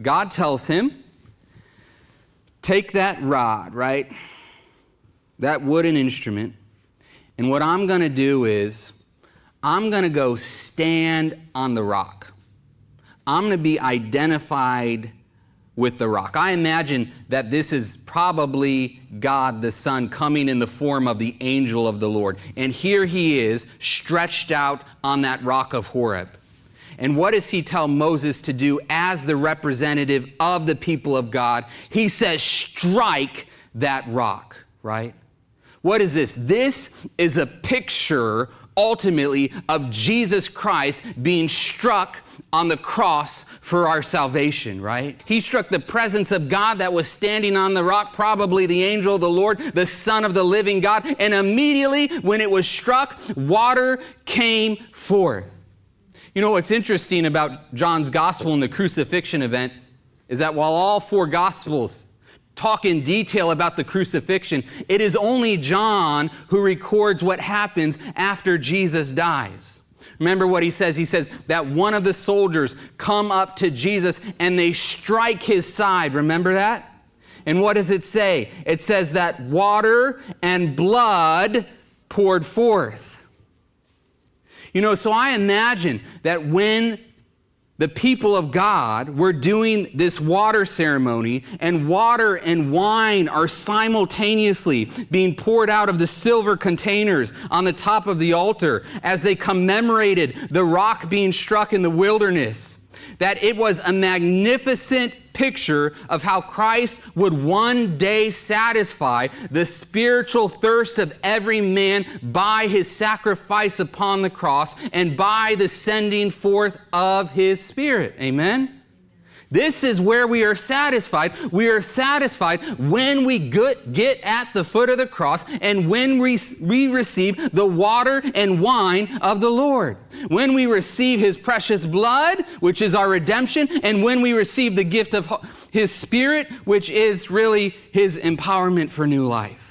God tells him, take that rod, right? That wooden instrument. And what I'm going to do is, I'm going to go stand on the rock. I'm going to be identified with the rock. I imagine that this is probably God the Son coming in the form of the angel of the Lord. And here he is, stretched out on that rock of Horeb. And what does he tell Moses to do as the representative of the people of God? He says, strike that rock, right? What is this? This is a picture, ultimately, of Jesus Christ being struck on the cross for our salvation, right? He struck the presence of God that was standing on the rock, probably the angel of the Lord, the Son of the living God. And immediately when it was struck, water came forth. You know what's interesting about John's gospel and the crucifixion event is that while all four gospels talk in detail about the crucifixion, it is only John who records what happens after Jesus dies. Remember what he says? He says that one of the soldiers come up to Jesus and they strike his side. Remember that? And what does it say? It says that water and blood poured forth. You know, so I imagine that when the people of God were doing this water ceremony, and water and wine are simultaneously being poured out of the silver containers on the top of the altar as they commemorated the rock being struck in the wilderness, that it was a magnificent picture of how Christ would one day satisfy the spiritual thirst of every man by his sacrifice upon the cross and by the sending forth of his Spirit. Amen? This is where we are satisfied. We are satisfied when we get at the foot of the cross and when we receive the water and wine of the Lord. When we receive his precious blood, which is our redemption, and when we receive the gift of his Spirit, which is really his empowerment for new life.